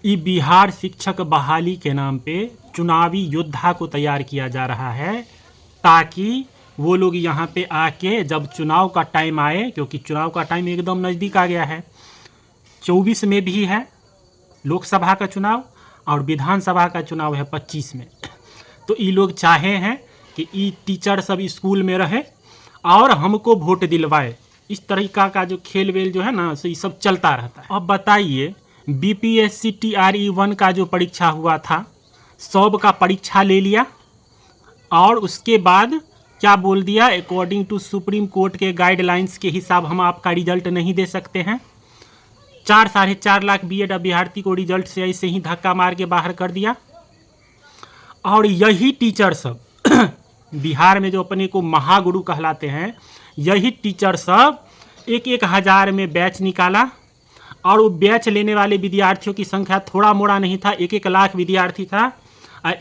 ये बिहार शिक्षक बहाली के नाम पे चुनावी योद्धा को तैयार किया जा रहा है, ताकि वो लोग यहाँ पे आके जब चुनाव का टाइम आए, क्योंकि चुनाव का टाइम एकदम नज़दीक आ गया है, 24 में भी है लोकसभा का चुनाव और विधानसभा का चुनाव है 25 में। तो ये लोग चाहे हैं कि ये टीचर सब स्कूल में रहे और हमको वोट दिलवाए। इस तरीका का जो खेल वेल जो है ना, सो ये सब चलता रहता है। अब बताइए, बीपीएससी TRE-1 का जो परीक्षा हुआ था, सब का परीक्षा ले लिया और उसके बाद क्या बोल दिया, अकॉर्डिंग टू सुप्रीम कोर्ट के गाइडलाइंस के हिसाब हम आपका रिजल्ट नहीं दे सकते हैं। 4-4.5 लाख बीएड अभ्यर्थी को रिजल्ट से ऐसे ही धक्का मार के बाहर कर दिया। और यही टीचर सब बिहार में जो अपने को महागुरु कहलाते हैं, यही टीचर सब 1-1 हज़ार में बैच निकाला और वो बैच लेने वाले विद्यार्थियों की संख्या थोड़ा मोड़ा नहीं था, 1-1 लाख विद्यार्थी था।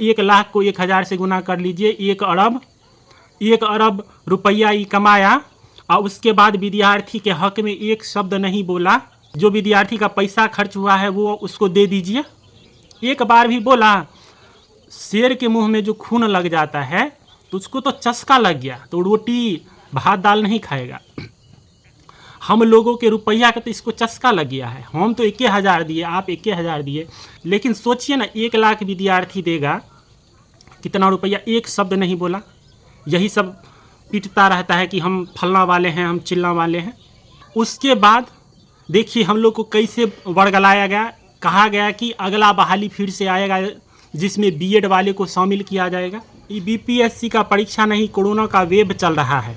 1 लाख को 1000 से गुना कर लीजिए, 1 अरब रुपया ही कमाया। और उसके बाद विद्यार्थी के हक में एक शब्द नहीं बोला। जो विद्यार्थी का पैसा खर्च हुआ है वो उसको दे दीजिए। एक बार भी बोला, शेर के मुंह में जो खून लग जाता है तो उसको तो चस्का लग गया, तो रोटी भात दाल नहीं खाएगा। हम लोगों के रुपया का तो इसको चस्का लग गया है। हम तो 1,000 दिए, आप 1,000 दिए, लेकिन सोचिए ना, 1 लाख विद्यार्थी देगा कितना रुपया, एक शब्द नहीं बोला। यही सब पीटता रहता है कि हम फलना वाले हैं, हम चिल्ला वाले हैं। उसके बाद देखिए हम लोग को कैसे वर्गलाया गया, कहा गया कि अगला बहाली फिर से आएगा जिसमें बीएड वाले को शामिल किया जाएगा। ये बीपीएससी का परीक्षा नहीं, कोरोना का वेव चल रहा है।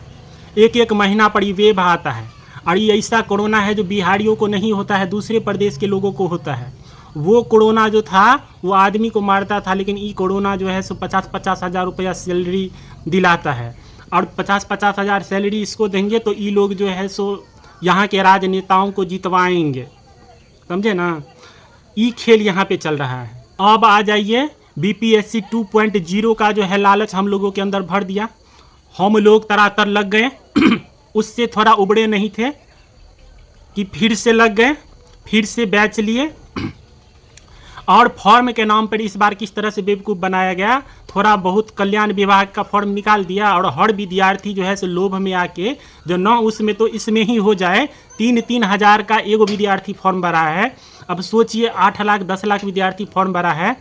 1-1 महीना पर ये वेव आता है और ये ऐसा कोरोना है जो बिहारियों को नहीं होता है, दूसरे प्रदेश के लोगों को होता है। वो कोरोना जो था वो आदमी को मारता था, लेकिन ये कोरोना जो है सो 50-50 हज़ार रुपया सैलरी दिलाता है। और 50-50 हज़ार सैलरी इसको देंगे तो ये लोग जो है सो यहाँ के राजनेताओं को जितवाएंगे, समझे ना। ये खेल यहाँ पे चल रहा है। अब आ जाइए, बीपीएससी 2.0 का जो है लालच हम लोगों के अंदर भर दिया। हम लोग तरातर लग गए उससे थोड़ा उबड़े नहीं थे कि फिर से लग गए, फिर से बैच लिए। और फॉर्म के नाम पर इस बार किस तरह से बेवकूफ़ बनाया गया, थोड़ा बहुत कल्याण विभाग का फॉर्म निकाल दिया और हर विद्यार्थी जो है सो लोभ में आके जो न उसमें तो इसमें ही हो जाए, 3-3 हज़ार का एगो विद्यार्थी फॉर्म भरा है। अब सोचिए 8 लाख 10 लाख विद्यार्थी फॉर्म भरा है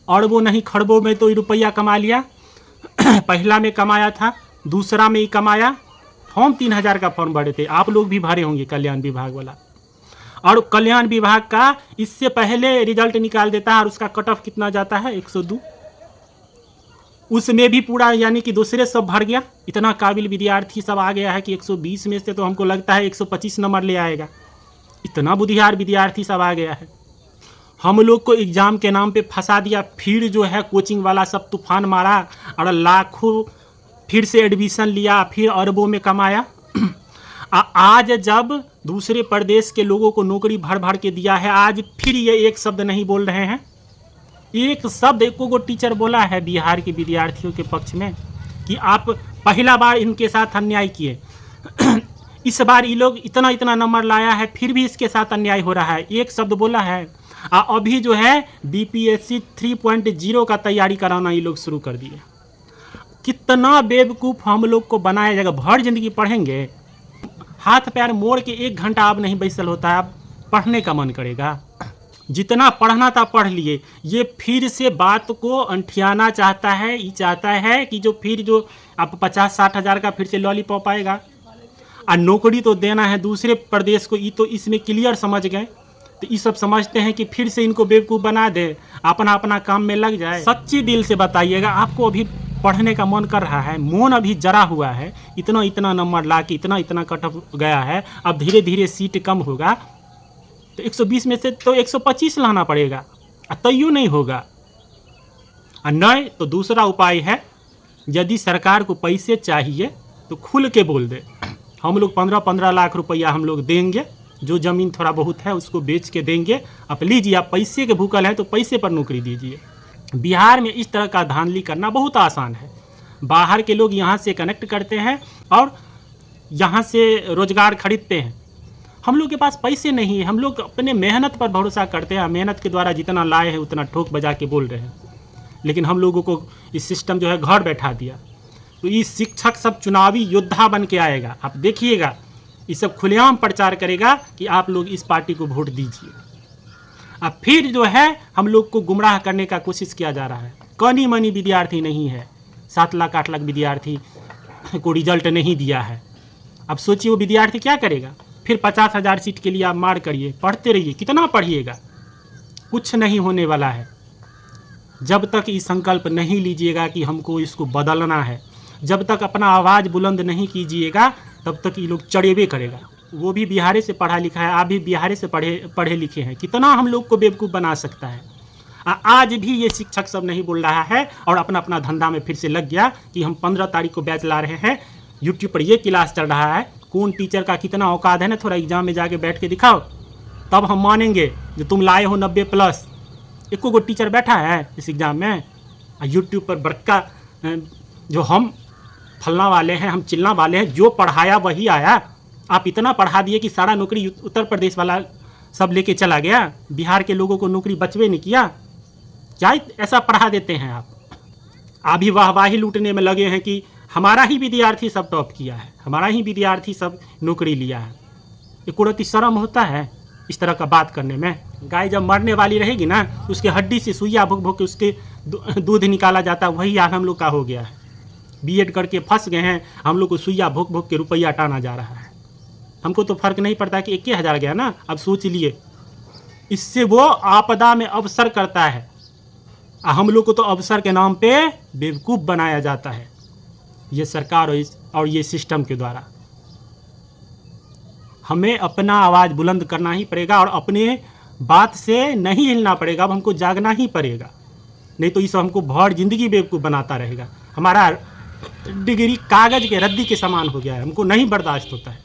और वो नहीं खरबों में तो रुपया कमा लिया। पहला में कमाया था, दूसरा में ही कमाया। हम 3,000 का फॉर्म भरे थे, आप लोग भी भरे होंगे कल्याण विभाग वाला। और कल्याण विभाग का इससे पहले रिजल्ट निकाल देता है और उसका कट ऑफ कितना जाता है, 102। उसमें भी पूरा यानी कि दूसरे सब भर गया। इतना काबिल विद्यार्थी सब आ गया है कि 120 में से तो हमको लगता है 125 नंबर ले आएगा। इतना बुद्धियार विद्यार्थी सब आ गया है। हम लोग को एग्ज़ाम के नाम पे फंसा दिया। फिर जो है कोचिंग वाला सब तूफान मारा और लाखों फिर से एडमिशन लिया, फिर अरबों में कमाया। आज जब दूसरे प्रदेश के लोगों को नौकरी भर भर के दिया है, आज फिर ये एक शब्द नहीं बोल रहे हैं। एक शब्द एको टीचर बोला है बिहार के विद्यार्थियों के पक्ष में कि आप पहला बार इनके साथ अन्याय किए, इस बार ये लोग इतना इतना नंबर लाया है, फिर भी इसके साथ अन्याय हो रहा है, एक शब्द बोला है। अभी जो है बीपीएससी 3.0 का तैयारी कराना ये लोग शुरू कर दिए। कितना बेवकूफ़ हम लोग को बनाया जाएगा। भर जिंदगी पढ़ेंगे, हाथ पैर मोड़ के 1 घंटा अब नहीं बैसल होता है, अब पढ़ने का मन करेगा। जितना पढ़ना था पढ़ लिए। ये फिर से बात को अंठियाना चाहता है। ये चाहता है कि जो फिर जो आप 50-60 हज़ार का फिर से लॉलीपॉप आएगा और नौकरी तो देना है दूसरे प्रदेश को। ये तो इसमें क्लियर समझ गए। तो ये सब समझते हैं कि फिर से इनको बेवकूफ़ बना दे, अपना अपना काम में लग जाए। सच्ची दिल से बताइएगा, आपको अभी पढ़ने का मन कर रहा है, मन अभी जरा हुआ है, इतना इतना नंबर ला के इतना इतना कट ऑफ गया है, अब धीरे धीरे सीट कम होगा तो 120 में से तो 125 लाना पड़ेगा, तैयो नहीं होगा। नहीं तो दूसरा उपाय है, यदि सरकार को पैसे चाहिए तो खुल के बोल दे, हम लोग 15-15 लाख रुपया हम लोग देंगे, जो ज़मीन थोड़ा बहुत है उसको बेच के देंगे, आप लीजिए, आप पैसे के भूखल हैं तो पैसे पर नौकरी दीजिए। बिहार में इस तरह का धांधली करना बहुत आसान है। बाहर के लोग यहाँ से कनेक्ट करते हैं और यहाँ से रोजगार खरीदते हैं। हम लोग के पास पैसे नहीं है, हम लोग अपने मेहनत पर भरोसा करते हैं, मेहनत के द्वारा जितना लाए हैं उतना ठोक बजा के बोल रहे हैं, लेकिन हम लोगों को इस सिस्टम जो है घर बैठा दिया। तो ये शिक्षक सब चुनावी योद्धा बन के आएगा, आप देखिएगा, ये सब खुलेआम प्रचार करेगा कि आप लोग इस पार्टी को वोट दीजिए। अब फिर जो है हम लोग को गुमराह करने का कोशिश किया जा रहा है। कनी मनी विद्यार्थी नहीं है, 7 लाख 8 लाख विद्यार्थी को रिजल्ट नहीं दिया है। अब सोचिए वो विद्यार्थी क्या करेगा, फिर 50,000 सीट के लिए आप मार करिए, पढ़ते रहिए, कितना पढ़िएगा, कुछ नहीं होने वाला है। जब तक ये संकल्प नहीं लीजिएगा कि हमको इसको बदलना है, जब तक अपना आवाज़ बुलंद नहीं कीजिएगा, तब तक ये लोग चढ़ेबे करेगा। वो भी बिहार से पढ़ा लिखा है, आप भी बिहार से पढ़े लिखे हैं, कितना हम लोग को बेवकूफ़ बना सकता है। आज भी ये शिक्षक सब नहीं बोल रहा है और अपना अपना धंधा में फिर से लग गया कि हम 15 तारीख को बैच ला रहे हैं, यूट्यूब पर ये क्लास चल रहा है, कौन टीचर का कितना औकात है ना, थोड़ा एग्जाम में जाके बैठ के दिखाओ, तब हम मानेंगे जो तुम लाए हो 90+। एको को टीचर बैठा है इस एग्ज़ाम में। यूट्यूब पर बड़का जो हम फलना वाले हैं, हम चिल्ला वाले हैं, जो पढ़ाया वही आया। आप इतना पढ़ा दिए कि सारा नौकरी उत्तर प्रदेश वाला सब लेके चला गया, बिहार के लोगों को नौकरी बचवे नहीं किया। क्या ऐसा पढ़ा देते हैं आप? अभी वाहवाही लूटने में लगे हैं कि हमारा ही विद्यार्थी सब टॉप किया है, हमारा ही विद्यार्थी सब नौकरी लिया है। ये कुड़ती शर्म होता है इस तरह का बात करने में। गाय जब मरने वाली रहेगी ना, उसके हड्डी से सुइया भोग भोग के उसके दूध निकाला जाता है, वही हाल हम लोग का हो गया है। बीएड करके फंस गए हैं, हम लोग को सुइया भोग भोग के रुपया टाना जा रहा है। हमको तो फ़र्क नहीं पड़ता कि 21,000 गया ना। अब सोच लिए, इससे वो आपदा में अवसर करता है, हम लोग को तो अवसर के नाम पे बेवकूफ़ बनाया जाता है, ये सरकार और ये सिस्टम के द्वारा। हमें अपना आवाज़ बुलंद करना ही पड़ेगा और अपने बात से नहीं हिलना पड़ेगा। अब हमको जागना ही पड़ेगा, नहीं तो इस हमको भर जिंदगी बेवकूफ़ बनाता रहेगा। हमारा डिग्री कागज़ के रद्दी के समान हो गया है, हमको नहीं बर्दाश्त होता है।